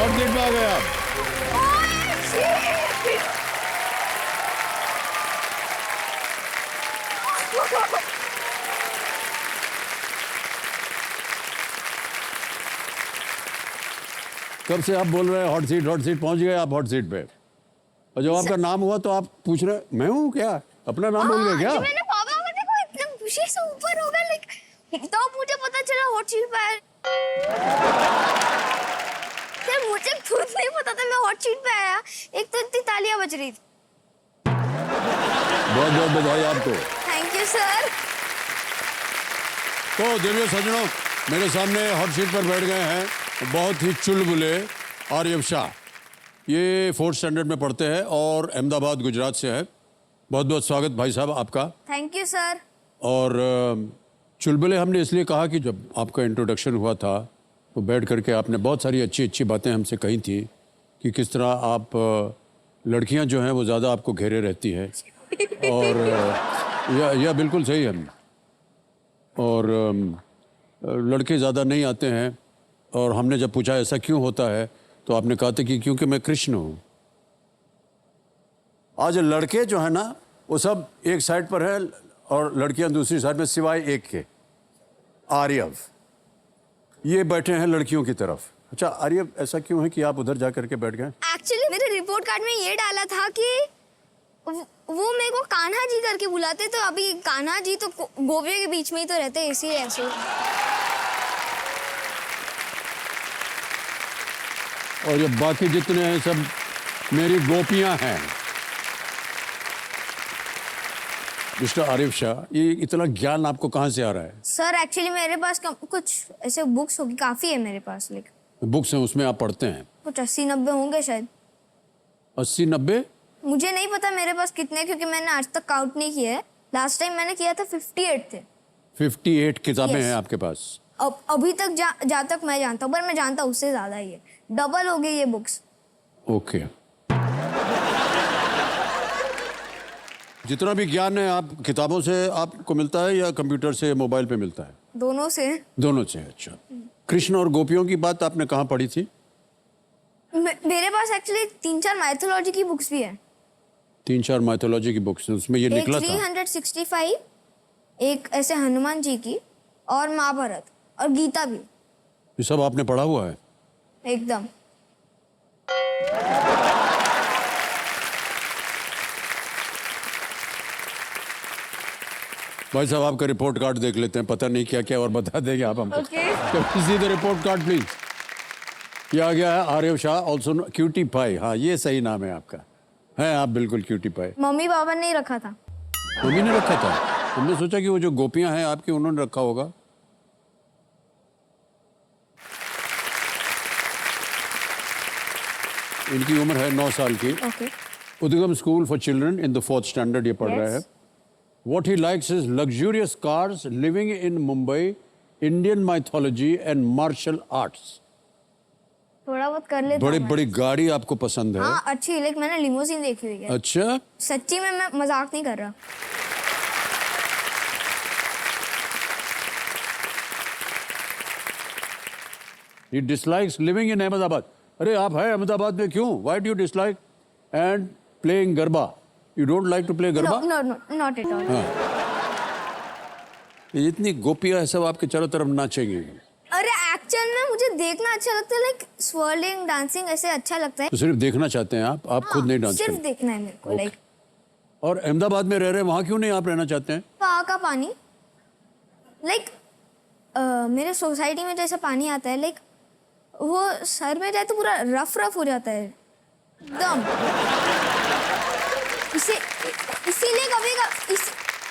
Hot seat पे आ गए आप। कब से आप बोल रहे हैं हॉट सीट, पहुंच गए आप हॉट सीट पे। और जब आपका नाम हुआ तो आप पूछ रहे मैं हूँ क्या? अपना नाम बोल गए क्या? मैंने पापा को देखो इतना खुशी से ऊपर हो गया, लाइक तो मुझे पता चला हॉट सीट पे आया। सर मुझे खुद नहीं पता था मैं हॉट सीट पे आया। एक तो इतनी तालियां बज रही थी। बहुत बहुत बधाई आपको। Thank you sir. तो देवियों सज्जनों, मेरे सामने हॉट सीट पर बैठ गए हैं बहुत ही चुलबुले आर्यव शाह। ये 4th स्टैंडर्ड में पढ़ते हैं और अहमदाबाद गुजरात से है। बहुत बहुत स्वागत भाई साहब आपका। Thank you sir. और चुलबुले हमने इसलिए कहा कि जब आपका इंट्रोडक्शन हुआ था तो बैठ करके आपने बहुत सारी अच्छी अच्छी बातें हमसे कही थी कि किस तरह आप लड़कियां जो हैं वो ज़्यादा आपको घेरे रहती हैं और यह बिल्कुल सही है। और लड़के ज़्यादा नहीं आते हैं और हमने जब पूछा ऐसा क्यों होता है तो आपने कहा था कि क्योंकि मैं कृष्ण हूँ। आज लड़के जो है ना वो सब एक साइड पर है और लड़कियां दूसरी साइड में, सिवाय एक के, आर्यव। ये बैठे हैं लड़कियों की तरफ। अच्छा आर्यव, ऐसा क्यों है कि आप उधर जा करके बैठ गए? एक्चुअली मेरे रिपोर्ट कार्ड में ये डाला था कि वो मेरे को कान्हा जी करके बुलाते, तो अभी कान्हा जी तो गोपियों के बीच में ही तो रहते हैं, इसीलिए ऐसे। और ये बाकी जितने हैं सब मेरी गोपियां हैं। मिस्टर आरिफ शाह, ये इतना ज्ञान आपको कहाँ से आ रहा है? सर एक्चुअली मेरे पास कुछ ऐसे बुक्स होगी, काफी है मेरे पास। लाइक बुक्स हैं, उसमें आप पढ़ते हैं? कुछ 80-90 होंगे शायद। 80-90? मुझे नहीं पता मेरे पास कितने, क्योंकि मैंने आज तक काउंट नहीं किया है। लास्ट टाइम मैंने किया था 58 थे। 58 किताबें हैं आपके पास? अब अभी तक जहाँ तक मैं जानता हूँ, पर मैं जानता हूँ उससे ज्यादा ही है। डबल हो गई ये बुक्स। ओके। जितना भी ज्ञान है आप किताबों से आपको मिलता है या कंप्यूटर से, मोबाइल पे मिलता है? दोनों से। दोनों से। अच्छा, कृष्ण और गोपियों की बात आपने कहाँ पढ़ी थी? मेरे पास एक्चुअली 3-4 माइथोलॉजी की बुक्स भी है। 3-4 माइथोलॉजी की बुक्स हैं, उसमें ये निकला था? 365, एक ऐसे हनुमान जी की, और महाभारत और गीता भी। ये सब आपने पढ़ा हुआ है? एकदम। भाई साहब आपका रिपोर्ट कार्ड देख लेते हैं, पता नहीं क्या क्या और बता देंगे आप हमको। किसी द रिपोर्ट कार्ड प्लीज। ये आ गया है Aryav Shah, also cutie pie. हाँ ये सही नाम है आपका, है आप बिल्कुल क्यूटी पाई। मम्मी पापा ने रखा था। मम्मी ने रखा था? हमने सोचा कि वो जो गोपियां हैं आपकी उन्होंने रखा होगा। इनकी उम्र है 9 साल की। उद्गम school for children in the 4th standard ये पढ़ रहे हैं। What he likes is luxurious cars, living in Mumbai, Indian mythology and martial arts. थोड़ा बहुत कर लेता बड़ी हूँ। बड़ी गाड़ी आपको पसंद है? हाँ अच्छी, लाइक मैंने लिमोजिन देखी हुई है। अच्छा, सच्ची में मैं मजाक नहीं कर रहा। he dislikes living in Ahmedabad. अरे आप है अहमदाबाद में क्यों? Why do you dislike and playing garba? You don't like to play garba? No, not at all. ये इतनी गोपियां है सब आपके चारों तरफ नाचेंगी। अरे एक्चुअल में मुझे देखना अच्छा लगता है, लाइक स्वर्लिंग, डांसिंग ऐसे अच्छा लगता है। तो सिर्फ देखना चाहते हैं आप खुद नहीं डांस सिर्फ करते? देखना है मेरे को। लाइक और अहमदाबाद में रह रहे वहाँ क्यों नहीं आप रहना चाहते हैं? वहाँ का पानी, लाइक मेरे सोसाइटी में जैसा पानी आता है, लाइक वो सर में जाए तो पूरा रफ हो जाता है एकदम।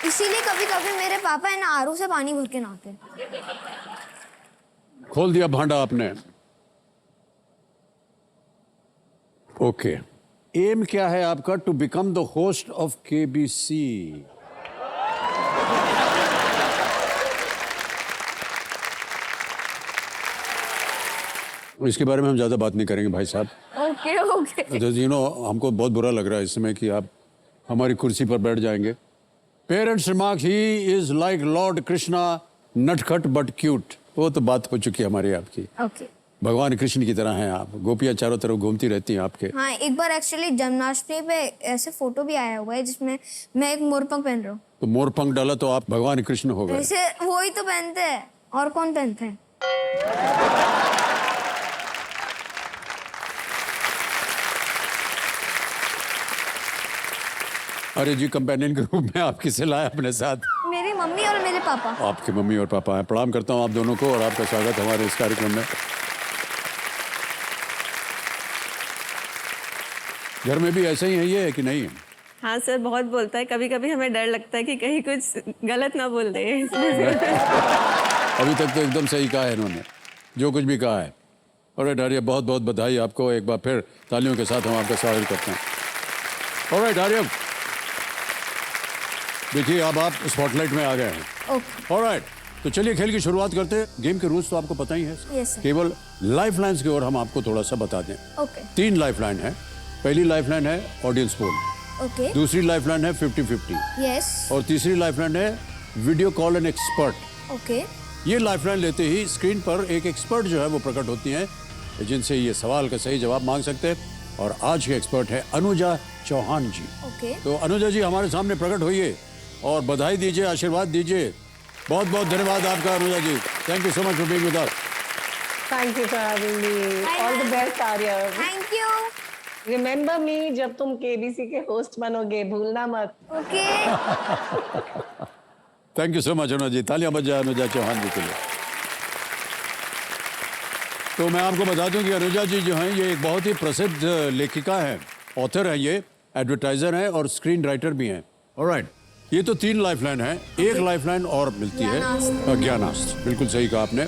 इसीलिए कभी कभी मेरे पापा है ना आरओ से पानी भर के नहाते हैं। खोल दिया भांडा आपने। ओके, एम क्या है आपका? To become the host of KBC. इसके बारे में हम ज्यादा बात नहीं करेंगे भाई साहब। ओके। यू नो हमको बहुत बुरा लग रहा है इस समय कि आप हमारी कुर्सी पर बैठ जाएंगे। Parents remark he is like Lord Krishna, नटखट बट क्यूट। वो तो बात हो चुकी है हमारी आपकी। ओके। भगवान कृष्ण की तरह हैं आप, गोपियाँ चारों तरफ घूमती रहती हैं आपके। हाँ, एक बार एक्चुअली जन्माष्टमी पे ऐसे फोटो भी आया हुआ है जिसमें मैं एक मोरपंख पहन रहा हूँ। तो मोर पंख डाला तो आप भगवान कृष्ण हो गए। वैसे वो ही तो पहनते हैं, और कौन पहनते हैं? अरे जी, कंपेनियन के रूप में आप किसे लाए अपने साथ? मेरी मम्मी और मेरे पापा। आपके मम्मी और पापा हैं। प्रणाम करता हूँ आप दोनों को और आपका स्वागत हमारे इस कार्यक्रम में। घर में भी ऐसा ही है ये कि नहीं है? हाँ सर, बहुत बोलता है। कभी कभी हमें डर लगता है कि कहीं कुछ गलत ना बोल दे। अभी तक तो एकदम सही कहा है इन्होंने, जो कुछ भी कहा है। ऑलराइट आर्यव, बहुत बहुत बधाई आपको। एक बार फिर तालियों के साथ हम आपका स्वागत करते हैं। ऑलराइट आर्यव, देखिए अब आप स्पॉटलाइट में आ गए हैं। ओके। ऑलराइट, तो चलिए खेल की शुरुआत करते हैं। गेम के रूल्स तो आपको पता ही है। Yes sir. केवल लाइफ लाइन्स की ओर हम आपको थोड़ा सा बता दें। ओके। 3 लाइफ लाइन है। पहली लाइफ लाइन है ऑडियंस पोल, ओके। दूसरी लाइफ लाइन है 50-50 यस। और तीसरी लाइफ लाइन है video call an expert. Okay. ये लाइफ लाइन लेते ही स्क्रीन पर एक एक्सपर्ट जो है वो प्रकट होती हैं, जिनसे ये सवाल का सही जवाब मांग सकते हैं। और आज के एक्सपर्ट है अनुजा चौहान जी। ओके। तो अनुजा जी हमारे सामने प्रकट होइए और बधाई दीजिए, आशीर्वाद दीजिए। बहुत बहुत धन्यवाद आपका Anuja ji. Thank you so much for being with us. Thank you for having me. All the best Aaryav. Thank you. Remember me जब तुम केबीसी के होस्ट बनोगे, भूलना मत। Okay. Thank you so much Anuja ji. तालियां बज जाए अनुजा चौहान जी के लिए। तो मैं आपको बता दूं कि अनुजा जी जो हैं ये एक बहुत ही प्रसिद्ध लेखिका हैं, ऑथर हैं, ये एडवर्टाइजर हैं और स्क्रीन राइटर भी हैं। ऑलराइट, ये तो 3 लाइफलाइन है। एक लाइफलाइन और मिलती है, ज्ञानास्त्र। बिल्कुल सही कहा आपने।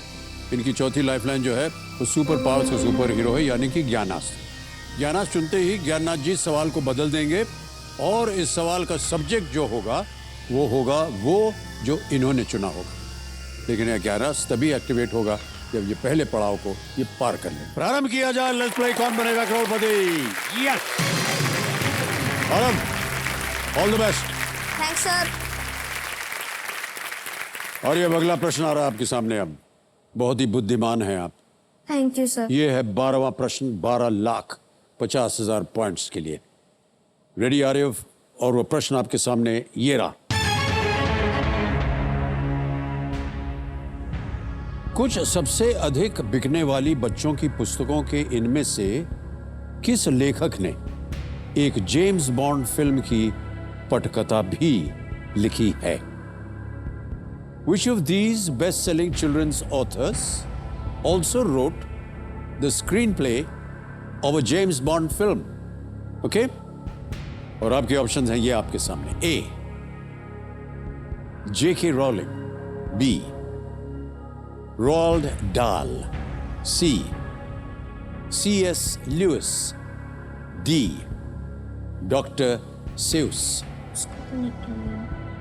इनकी चौथी लाइफलाइन जो है वो सुपर पावर्स का सुपर हीरो है, यानी कि ज्ञानास्त्र। ज्ञानास्त्र चुनते ही ज्ञाननाथ जी सवाल को बदल देंगे और इस सवाल का सब्जेक्ट जो होगा वो जो इन्होंने चुना होगा। लेकिन यह ज्ञानास्त्र तभी एक्टिवेट होगा जब ये पहले पड़ाव को ये पार कर ले। प्रारंभ किया जाए। लेट्स प्ले कौन बनेगा करोड़पति। यस आरंभ। All the best. Thanks sir. और ये अगला प्रश्न आ रहा है आपके सामने। अब बहुत ही बुद्धिमान हैं आप। Thank you sir. ये है 12वां प्रश्न, 12,50,000 पॉइंट्स के लिए। रेडी आर्यव? और वो प्रश्न आपके सामने ये रहा। कुछ सबसे अधिक बिकने वाली बच्चों की पुस्तकों के इनमें से किस लेखक ने एक जेम्स बॉन्ड फिल्म की पटकथा भी लिखी है? Which of these best-selling children's authors also wrote the screenplay of a James Bond film? Okay? और आपके ऑप्शंस हैं ये आपके सामने। A. J.K. Rowling, B. Roald Dahl, C. C.S. Lewis, D. Dr. Seuss।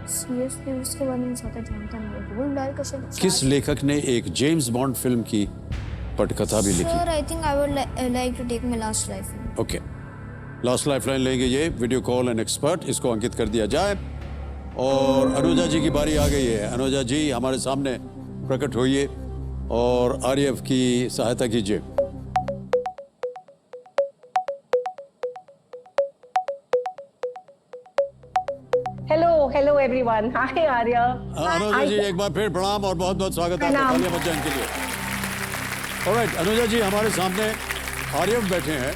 Seriously उसके बारे में ज्यादा जानता नहीं है। रोल्ड डाल का शायद। किस लेखक ने एक जेम्स बॉन्ड फिल्म की पटकथा भी लिखी? Sir I think I would like to take my last life. Okay, last lifeline लेंगे ये वीडियो कॉल एंड एक्सपर्ट। इसको अंकित कर दिया जाए और अनुजा जी की बारी आ गई है। अनुजा जी हमारे सामने प्रकट होइए और आर्यव की सहायता कीजिए। Hello everyone. Hi Aaryav. Anuja ji एक बार फिर प्रणाम और बहुत बहुत स्वागत है आपका तालियां बजाने के लिए। ऑलराइट अनुजा जी, हमारे सामने आर्यव बैठे हैं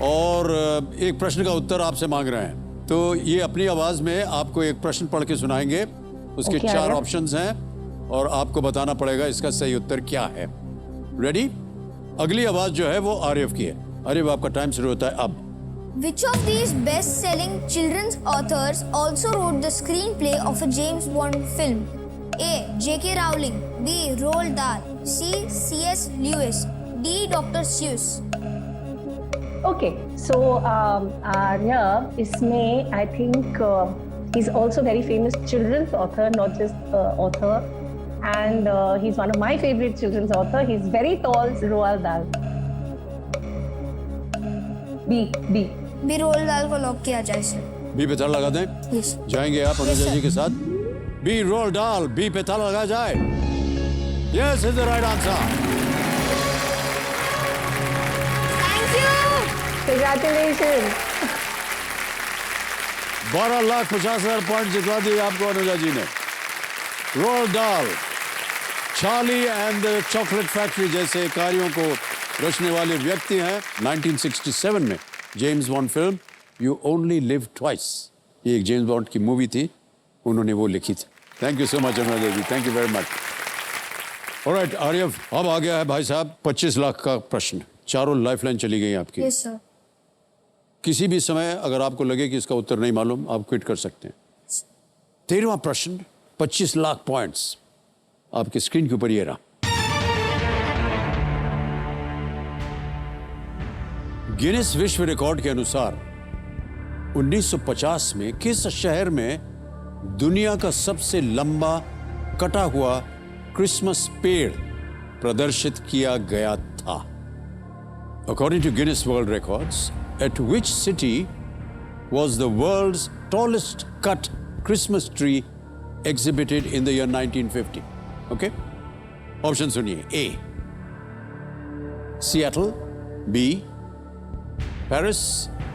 और एक प्रश्न का उत्तर आपसे मांग रहे हैं। तो ये अपनी आवाज में आपको एक प्रश्न पढ़ के सुनाएंगे। उसके 4 ऑप्शंस हैं और आपको बताना पड़ेगा इसका सही उत्तर क्या है। रेडी? अगली आवाज जो है वो आर्यव की है। आर्यव, आपका टाइम शुरू होता है अब। Which of these best-selling children's authors also wrote the screenplay of a James Bond film? A. J.K. Rowling, B. Roald Dahl, C. C.S. Lewis, D. Dr. Seuss। Okay, so Aryav इसमें I think he's also very famous children's author, not just author, and he's one of my favorite children's author. He's very tall, Roald Dahl. B. भी rolled डाल को lock किया जाए sir. B पे ताला लगा दें। यस। जाएंगे आप अनुजा जी के साथ? बी रोल्ड डाल, बी पे ताला लगा जाए। Yes is the right answer. Congratulations. 12,50,000 point जितवा दिए आपको अनुजा जी ने। Roald Dahl, Charlie and the Chocolate Factory जैसे कार्यों को रचने वाले व्यक्ति हैं। 1967 में James Bond film You Only Live Twice, ये एक जेम्स बॉन्ड की मूवी थी, उन्होंने वो लिखी थी। Thank you so much Anuja ji, thank you very much. Alright Aaryav, अब आ गया है भाई साहब 25 लाख का प्रश्न। चारों लाइफलाइन चली गई आपकी। Yes sir. किसी भी समय अगर आपको लगे कि इसका उत्तर नहीं मालूम, आप क्विट कर सकते हैं। 13वां प्रश्न, 25 लाख पॉइंट्स आपके स्क्रीन के ऊपर ये रहा। गिनीज विश्व रिकॉर्ड के अनुसार 1950 में किस शहर में दुनिया का सबसे लंबा कटा हुआ क्रिसमस पेड़ प्रदर्शित किया गया था? According to Guinness World Records, at which city was the world's tallest cut Christmas tree exhibited in the year 1950? Okay? Option सुनिए। A. Seattle. B. Paris.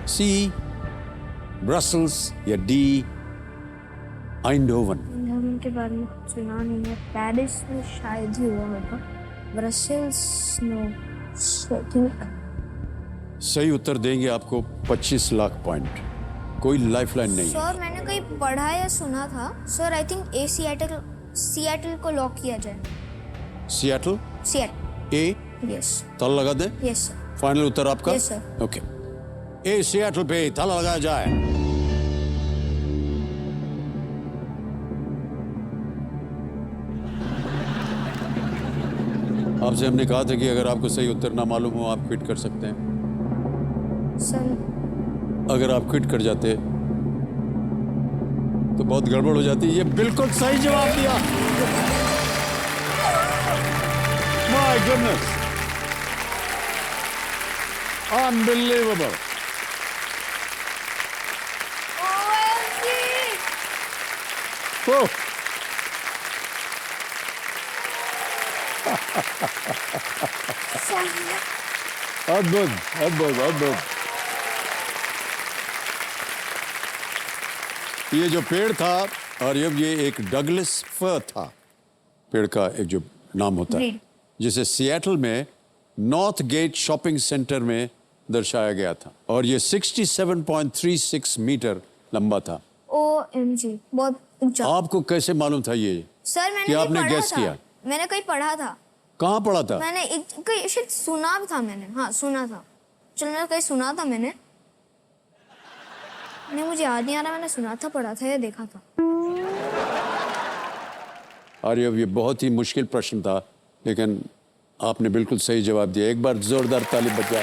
C. Brussels. या D. Eindhoven. उनके बारे में कुछ सुना नहीं है। पेरिस में शायद ही हुआ होगा। Brussels no, I think. सही उत्तर देंगे आपको 25 लाख पॉइंट। कोई लाइफलाइन नहीं है। सर मैंने कहीं पढ़ा या सुना था sir, I think A Seattle को लॉक किया जाए। सिएटल। सिएटल। ए। यस। ताला लगा दें? Yes sir. फाइनल उत्तर आपका? Yes sir. ओके, ए सिएटल पे ताला लगाया जाए। आपसे हमने कहा था कि अगर आपको सही उत्तर ना मालूम हो आप क्विट कर सकते हैं। सर अगर आप क्विट कर जाते तो बहुत गड़बड़ हो जाती। ये बिल्कुल सही जवाब दिया। My goodness, unbelievable. ओह, अद्भुत अद्भुत अद्भुत। ये जो पेड़ था और ये एक डगलस फर था, पेड़ का एक जो नाम होता है, Breed. जिसे सिएटल में नॉर्थ गेट शॉपिंग सेंटर में दर्शाया गया था और ये 67.36 मीटर लंबा था। OMG, बहुत ऊंचा। आपको कैसे मालूम था ये सर मैंने कि कहीं आपने पढ़ा गैस था। किया? मैंने कहीं पढ़ा था। कहाँ पढ़ा था? मैंने कहीं शायद सुना था मैंने। हाँ सुना था। चलो मैं कहीं सुना था मैंने। नहीं मुझे याद नहीं आ रहा, मैंने सुना था, पढ़ा था या देखा था। अरे अब ये बहुत ही मुश्किल प्रश्न था, लेकिन आपने बिल्कुल सही जवाब दिया। एक बार जोरदार ताली बजा।